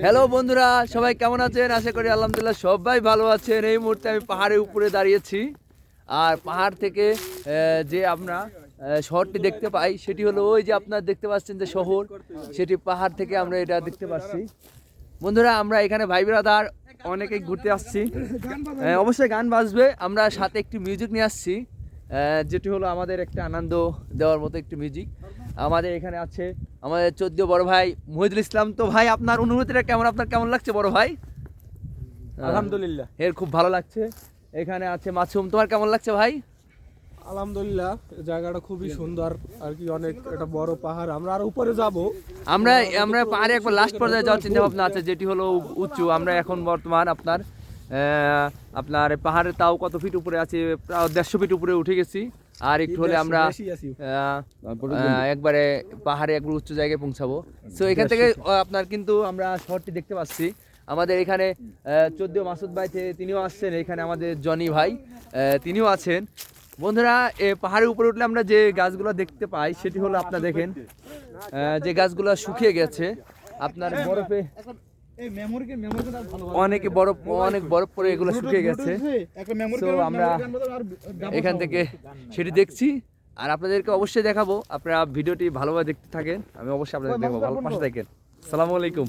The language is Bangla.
হ্যালো বন্ধুরা, সবাই কেমন আছেন? আশা করি আলহামদুলিল্লাহ সবাই ভালো আছেন। এই মুহূর্তে আমি পাহাড়ের উপরে দাঁড়িয়েছি, আর পাহাড় থেকে যে আমরা শহরটি দেখতে পাই সেটি হলো ওই যে আপনারা দেখতে পাচ্ছেন যে শহর, সেটি পাহাড় থেকে আমরা এটা দেখতে পাচ্ছি। বন্ধুরা, আমরা এখানে ভাই ব্রাদার অনেকেই ঘুরতে আসছি। অবশ্যই গান বাজবে, আমরা সাথে একটি মিউজিক নিয়ে আসছি, যেটি হলো আমাদের একটা আনন্দ দেওয়ার মতো একটি মিউজিক। আমাদের এখানে আছে আমাদের 14 বড় ভাই মহিদুল ইসলাম। তো ভাই, আপনার অনুভূতিটা কেমন? আপনার কেমন লাগছে বড় ভাই? আলহামদুলিল্লাহ, এর খুব ভালো লাগছে। এখানে আছে মাসুম, তোমার কেমন লাগছে ভাই? আলহামদুলিল্লাহ, জায়গাটা খুবই সুন্দর আর কি। অনেক একটা বড় পাহাড়, আমরা আর উপরে যাব। আমরা আমরা পাহাড়ে একবার লাস্ট পর্যায়ে যাওয়ার চিন্তা ভাবনা আছে, যেটি হলো উঁচু। আমরা এখন বর্তমান আপনার পাহাড়ের তাও কত ফিট উপরে আছে, প্রায় 150 ফিট উপরে উঠে গেছি। আর একটু হলে আমরা একবারে পাহাড়ে একবার উচ্চ জায়গায় পৌঁছাবো। সো এখান থেকে আপনার কিন্তু আমরা শহরটি দেখতে পাচ্ছি। আমাদের এখানে 14 মাসুদ ভাই তিনিও আসছেন, এখানে আমাদের জনি ভাই তিনিও আছেন। বন্ধুরা, পাহাড়ের উপরে উঠলে আমরা যে গাছগুলো দেখতে পাই সেটি হলো, আপনারা দেখেন যে গাছগুলো শুকিয়ে গেছে আপনার বরফে, অনেক বরফ পরে এগুলো শুকিয়ে গেছে। তো আমরা এখান থেকে সেটি দেখছি, আর আপনাদেরকে অবশ্যই দেখাবো। আপনারা ভিডিওটি ভালোভাবে দেখতে থাকেন, আমি অবশ্যই আপনাদের দেখাবো। ভালো পাশে থাকেন। আসসালামু আলাইকুম।